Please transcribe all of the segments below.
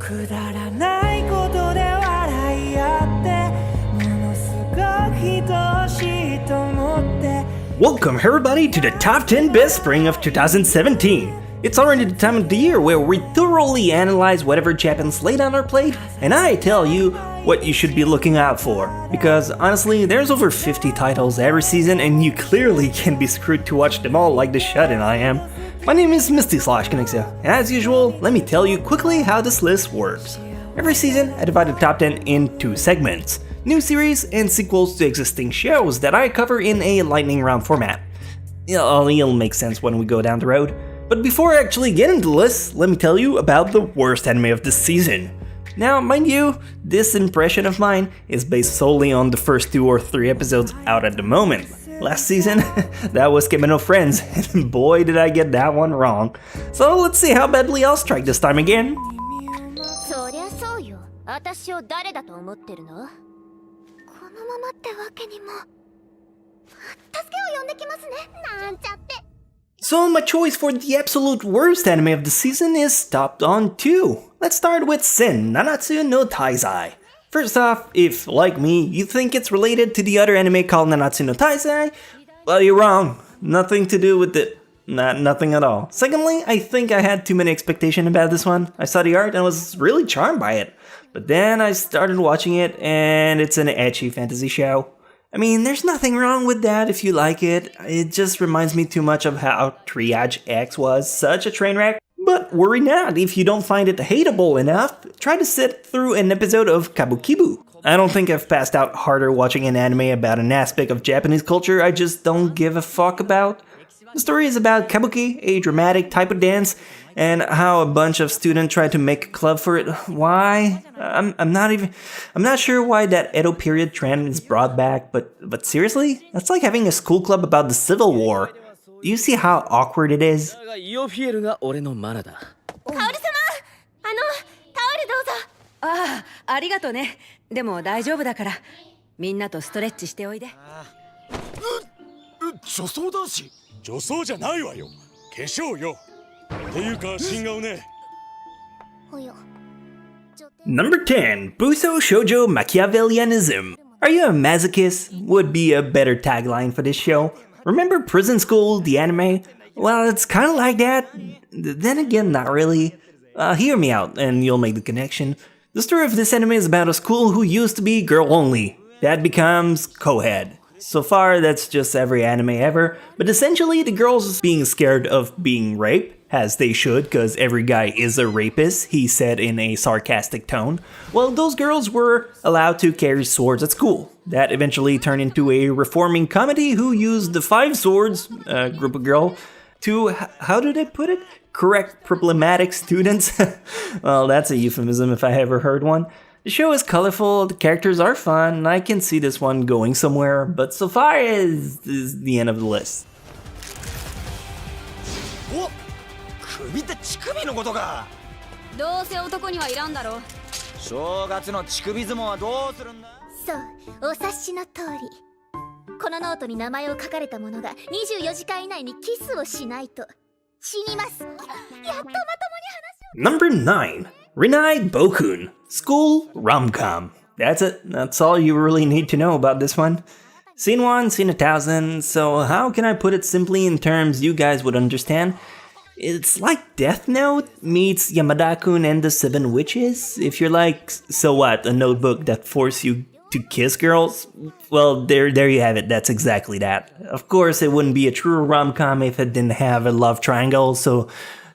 くだらないことで笑い合ってものすごく愛しいと思って Welcome everybody to the top 10 best spring of 2017. It's already the time of the year where we thoroughly analyze whatever Japan's laid on our plate, and I tell you what you should be looking out for. Because honestly, there's over 50 titles every season, and you clearly can't be screwed to watch them all like the shut-in I am. My name is Misty/Kinexia, and as usual, let me tell you quickly how this list works. Every season, I divide the top 10 into segments, new series and sequels to existing shows that I cover in a lightning round format. It'll make sense when we go down the road. But before I actually get into the list, let me tell you about the worst anime of this season. Now, mind you, this impression of mine is based solely on the first 2 or 3 episodes out at the moment. Last season, that was Kemen no Friends, and boy did I get that one wrong. So let's see how badly I'll strike this time again. そりゃそうよ。私を誰だと思ってるの？このままってわけにも。助けを呼んできますね。なんちゃって。 So my choice for the absolute worst anime of the season is stopped on 2. Let's start with Sen Nanatsu no Taizai. First off, if, like me, you think it's related to the other anime called Nanatsu no Taizai, well, you're wrong. Nothing to do with it. Nothing at all. Secondly, I think I had too many expectations about this one. I saw the art and was really charmed by it. But then I started watching it, and it's an ecchi fantasy show. I mean, there's nothing wrong with that if you like it. It just reminds me too much of how Triage X was such a train wreck. But worry not, if you don't find it hateable enough, try to sit through an episode of Kabukibu. I don't think I've passed out harder watching an anime about an aspect of Japanese culture I just don't give a fuck about. The story is about kabuki, a dramatic type of dance, and how a bunch of students try to make a club for it. Why? I'm not sure why that Edo period trend is brought back, but seriously? That's like having a school club about the Civil War. Do you see how awkward it is? カオル様、タオルどうぞ。ああ、ありがとね。でも大丈夫だから、みんなとストレッチしておいで。女装男子？女装じゃないわよ。化粧よ。っていうか新顔ね。およ。 Number 10, Buso Shoujo Machiavellianism. Are you a masochist? Would be a better tagline for this show. Remember Prison School, the anime? Well, it's kind of like that. Then again, not really. Hear me out, and you'll make the connection. The story of this anime is about a school who used to be girl only. That becomes co-ed. So far, that's just every anime ever, but essentially the girls being scared of being raped, as they should, cause every guy is a rapist, he said in a sarcastic tone. Well, those girls were allowed to carry swords at school. That eventually turned into a reforming comedy who used the 5 swords, group of girls, to, how do they put it? Correct problematic students? Well, that's a euphemism if I ever heard one. The show is colorful, the characters are fun, and I can see this one going somewhere, but so far is the end of the list. お、首って乳首のことか。どうせ男にはいらんだろ。正月の乳首相撲はどうするんだ。そう、お察しの通り。このノートに名前を書かれた者が24時間以内にキスをしないと死にます。やっとまともに話を。 Number 9, Rinai Bokun, School Rom-Com. That's it, that's all you really need to know about this one. Seen 1, seen 1,000, so how can I put it simply in terms you guys would understand? It's like Death Note meets Yamada-kun and the 7 Witches. If you're like, so what, a notebook that forces you to kiss girls? Well, there you have it, that's exactly that. Of course, it wouldn't be a true rom-com if it didn't have a love triangle, so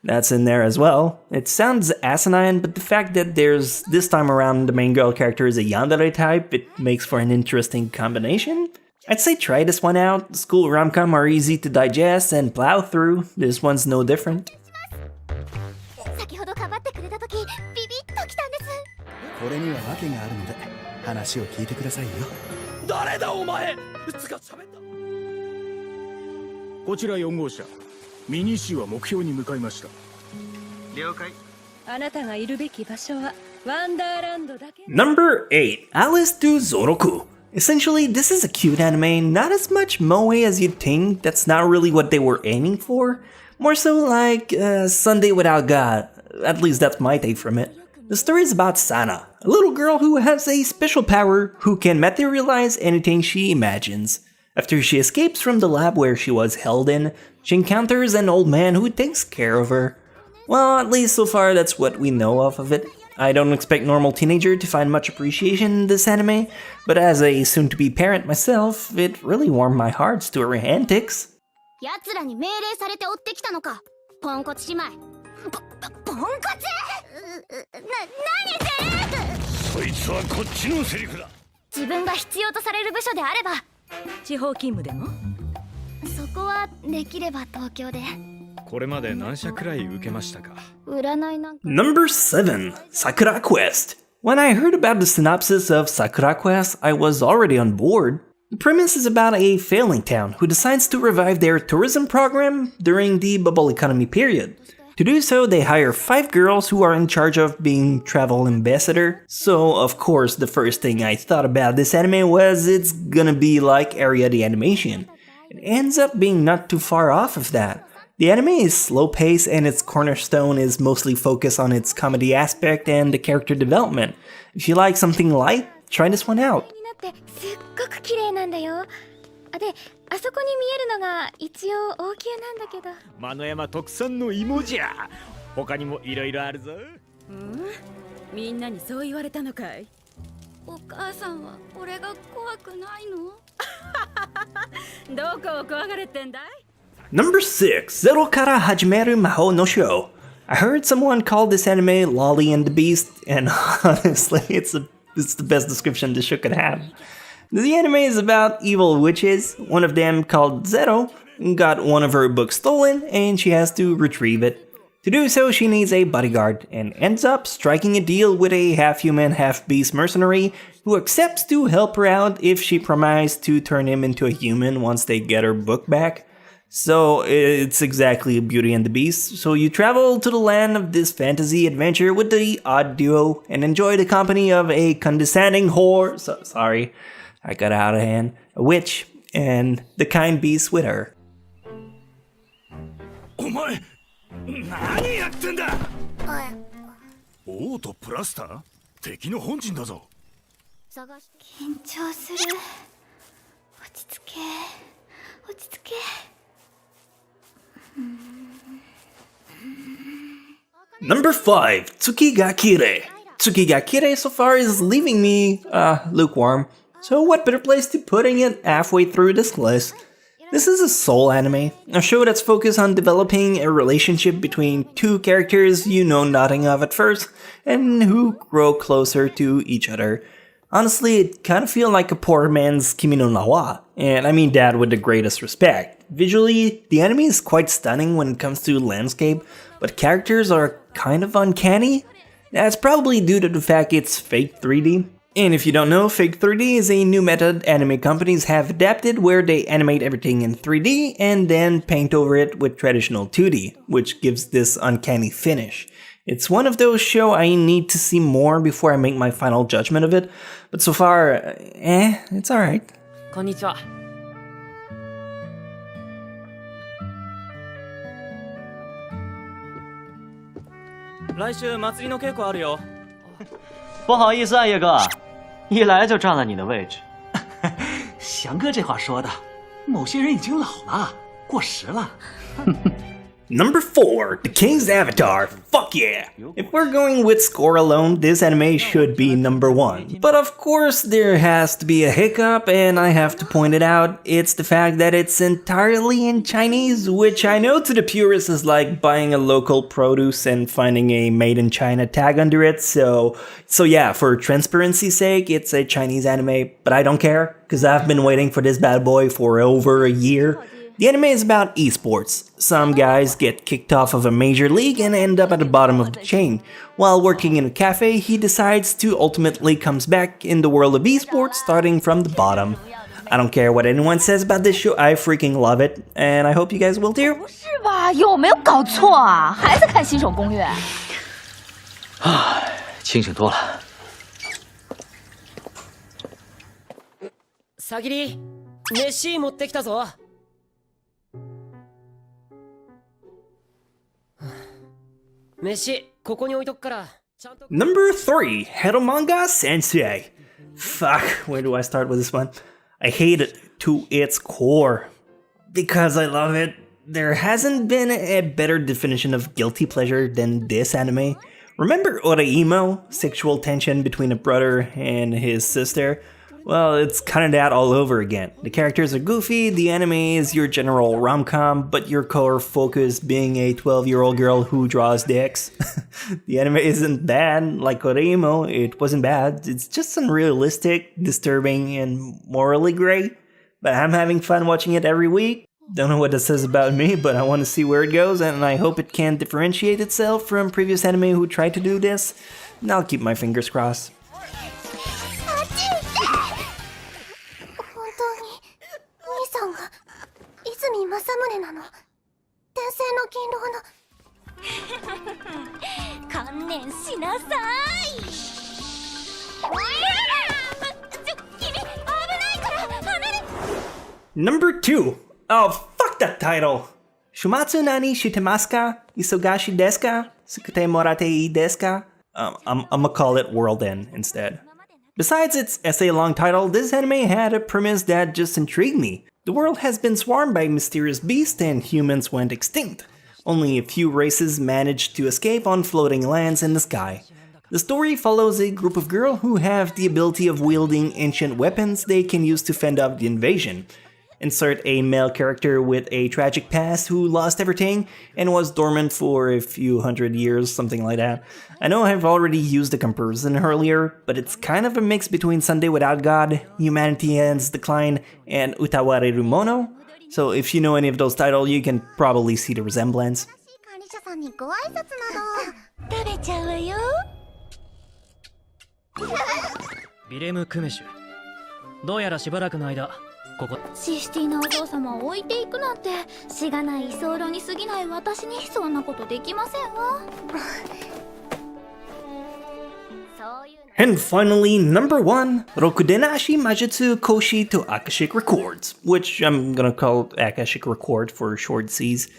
that's in there as well. It sounds asinine, but the fact that there's, this time around, the main girl character is a yandere type, it makes for an interesting combination. I'd say try this one out. School rom-com are easy to digest and plow through. This one's no different. 先ほどかばってくれた時ビビッときたんです。これには訳があるので話を聞いてくださいよ。誰だお前。つか喋った。こちら4号車。ミニシーは目標に向かいました。了解。あなたがいるべき場所はワンダーランドだけ。 Number 8, Alice to Zoroku. Essentially, this is a cute anime, not as much moe as you'd think. That's not really what they were aiming for. More so like Sunday Without God. At least that's my take from it. The story is about Sana, a little girl who has a special power who can materialize anything she imagines. After she escapes from the lab where she was held in, she encounters an old man who takes care of her. Well, at least so far that's what we know of it. I don't expect normal teenager to find much appreciation in this anime, but as a soon-to-be parent myself, it really warmed my heart to her antics. 奴らに命令されて追ってきたのか、ポンコツ姉妹。ポンコツ？何それ？そいつはこっちのセリフだ。自分が必要とされる部署であれば、地方勤務でもそこはできれば東京で。これまで何社くらい受けましたか？占いなんか。Number 7, Sakura Quest. When I heard about the synopsis of Sakura Quest, I was already on board. The premise is about a failing town who decides to revive their tourism program during the bubble economy period. To do so, they hire 5 girls who are in charge of being travel ambassador. So, of course, the first thing I thought about this anime was it's gonna be like Area the Animation. It ends up being not too far off of that. The anime is slow-paced and its cornerstone is mostly focused on its comedy aspect and the character development. If you like something light, try this one out. になってすっごく綺麗なんだよ。で、あそこに見えるのが一応王宮なんだけど。間の山特産の芋じゃ。他にもいろいろあるぞ。みんなにそう言われたのかい？お母さんは俺が怖くないの？どこを怖がれてんだい？ Number 6, Zero Kara Hajimeru Mahou no Shou. I heard someone call this anime Lolly and the Beast, and honestly, it's the best description this show could have. The anime is about evil witches. One of them, called Zero, got one of her books stolen, and she has to retrieve it. To do so, she needs a bodyguard, and ends up striking a deal with a half-human, half-beast mercenary who accepts to help her out if she promises to turn him into a human once they get her book back. So it's exactly Beauty and the Beast. So you travel to the land of this fantasy adventure with the odd duo and enjoy the company of a condescending whore. Sorry, I got out of hand. A witch and the kind beast with her. お前、何やってんだ。オートプラスター？敵の本陣だぞ。探して。緊張する。落ち着け。落ち着け。Number 5, Tsukigakire. Tsukigakire so far is leaving me lukewarm, so what better place to putting it halfway through this list? This is a soul anime, a show that's focused on developing a relationship between 2 characters you know nothing of at first, and who grow closer to each other. Honestly, it kind of feels like a poor man's Kimi no Na wa, and I mean that with the greatest respect. Visually, the anime is quite stunning when it comes to landscape, but characters are kind of uncanny. That's probably due to the fact it's fake 3D. And if you don't know, fake 3D is a new method anime companies have adapted where they animate everything in 3D and then paint over it with traditional 2D, which gives this uncanny finish. It's one of those shows I need to see more before I make my final judgment of it, but so far, it's alright. こんにちは。来週祭りの稽古あるよ。不好意思啊，叶哥，一来就占了你的位置。翔哥这话说的，某些人已经老了，过时了。Number 4, The King's Avatar. Fuck yeah! If we're going with score alone, this anime should be number 1. But of course, there has to be a hiccup, and I have to point it out. It's the fact that it's entirely in Chinese, which I know to the purists is like buying a local produce and finding a made in China tag under it. So yeah, for transparency's sake, it's a Chinese anime, but I don't care, because I've been waiting for this bad boy for over a year. The anime is about esports. Some guys get kicked off of a major league and end up at the bottom of the chain. While working in a cafe, he decides to ultimately comes back in the world of esports starting from the bottom. I don't care what anyone says about this show, I freaking love it, and I hope you guys will too. 是吧？有没有搞错啊？还在看新手攻略？啊，清醒多了。さぎり、飯持ってきたぞ。飯ここに置いとくから Number 3, Heromanga Sensei. Fuck, where do I start with this one? I hate it to its core. Because I love it. There hasn't been a better definition of guilty pleasure than this anime. Remember Oreimo? Sexual tension between a brother and his sister? Well, it's kind of that all over again. The characters are goofy, the anime is your general rom-com, but your core focus being a 12-year-old girl who draws dicks. The anime isn't bad, like Oreimo, it wasn't bad. It's just unrealistic, disturbing, and morally gray. But I'm having fun watching it every week. Don't know what that says about me, but I want to see where it goes, and I hope it can differentiate itself from previous anime who tried to do this. And I'll keep my fingers crossed. 本当に兄さんが泉政宗なの。天聖の勤労の観念しなさい。君危ないから離れ。 Number 2. Oh, fuck that title! Shumatsu nani shitemasu ka? Isogashi desu ka? Sukute moratei desu ka? I'm gonna call it World End instead. Besides its essay-long title, this anime had a premise that just intrigued me. The world has been swarmed by mysterious beasts and humans went extinct. Only a few races managed to escape on floating lands in the sky. The story follows a group of girls who have the ability of wielding ancient weapons they can use to fend off the invasion. Insert a male character with a tragic past who lost everything and was dormant for a few hundred years, something like that. I know I've already used the comparison earlier, but it's kind of a mix between Sunday Without God, Humanity Ends Decline, and Utawareru Mono. So if you know any of those titles, you can probably see the resemblance. 管理者さんにご挨拶など食べちゃうわよ。ビレム・クメシュ。どうやらしばらくの間ここシシティのお嬢様を置いていくなんてしがない居候に過ぎない私にそんなことできませんわ。And finally, number 1, Rokudenashi Majutsu Koshi to Akashic Records, which I'm gonna call Akashic Record for short C's.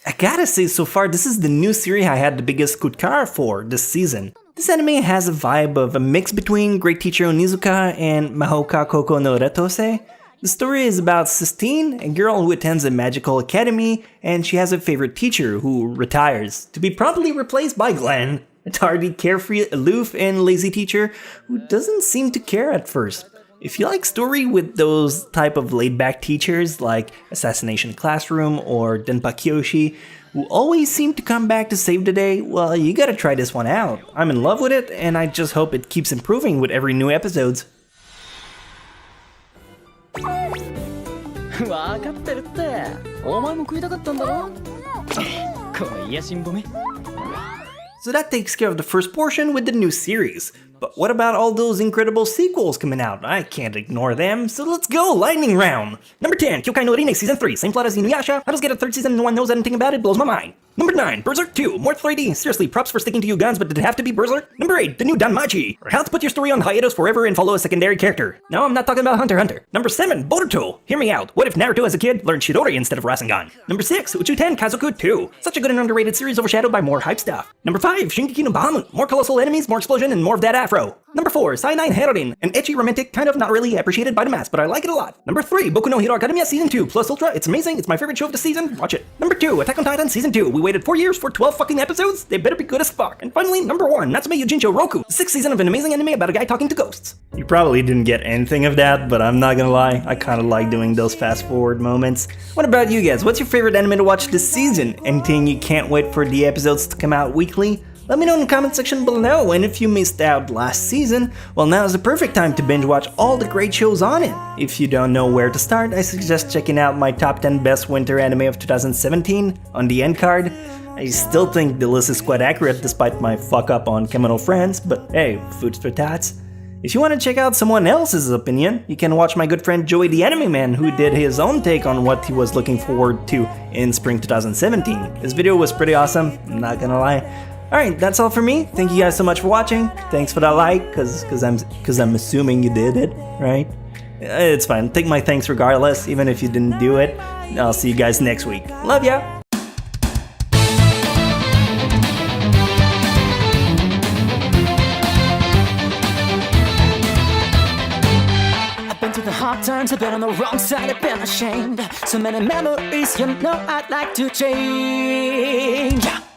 I gotta say, so far this is the new series I had the biggest kutkara for this season. This anime has a vibe of a mix between Great Teacher Onizuka and Mahoka Koko no Retose. The story is about Sistine, a girl who attends a magical academy, and she has a favorite teacher who retires, to be promptly replaced by Glenn, a tardy, carefree, aloof, and lazy teacher who doesn't seem to care at first. If you like story with those type of laid-back teachers like Assassination Classroom or Denpa Kyoshi, who always seem to come back to save the day, well, you gotta try this one out. I'm in love with it, and I just hope it keeps improving with every new episodes. 分かってるってお前も食いたかったんだろこの癒しんぼめ So that takes care of the first portion with the new series. But what about all those incredible sequels coming out? I can't ignore them, so let's go, lightning round! Number 10, Kyokai no Rin Season 3, same plot as Inuyasha, how does get a third season and no one knows anything about it, blows my mind. Number 9, Berserk 2, more 3D, seriously, props for sticking to your guns, but did it have to be Berserk? Number 8, the new Danmachi, or how to put your story on hiatus forever and follow a secondary character. No, I'm not talking about Hunter x Hunter. Number 7, Boruto, hear me out, what if Naruto as a kid learned Chidori instead of Rasengan? Number 6, Uchuten Kazoku 2, such a good and underrated series overshadowed by more hype stuff. Number 5, Shingeki no Bahamut, more colossal enemies, more explosion, and more of that afro. Number 4, Sainai Heroin, an ecchi romantic, kind of not really appreciated by the mass, but I like it a lot. Number 3, Boku no Hero Academia Season 2 Plus Ultra, it's amazing, it's my favorite show of the season, watch it. Number 2, Attack on Titan Season 2, we waited 4 years for 12 fucking episodes, they better be good as fuck. And finally, number 1, Natsume Yujincho Roku, the 6th season of an amazing anime about a guy talking to ghosts. You probably didn't get anything of that, but I'm not gonna lie, I kinda like doing those fast forward moments. What about you guys, what's your favorite anime to watch this season? Anything you can't wait for the episodes to come out weekly? Let me know in the comment section below, and if you missed out last season, well, now is the perfect time to binge watch all the great shows on it. If you don't know where to start, I suggest checking out my top 10 best winter anime of 2017 on the end card. I still think the list is quite accurate despite my fuck up on Kemono Friends, but hey, food's for tots. If you want to check out someone else's opinion, you can watch my good friend Joey the Anime Man, who did his own take on what he was looking forward to in spring 2017. His video was pretty awesome, I'm not gonna lie. Alright, that's all for me. Thank you guys so much for watching. Thanks for that like, cause I'm assuming you did it, right? It's fine. Take my thanks regardless, even if you didn't do it. I'll see you guys next week. Love ya! to the hard times, I've been on the wrong side, I've been ashamed. So many memories, you know I'd like to change.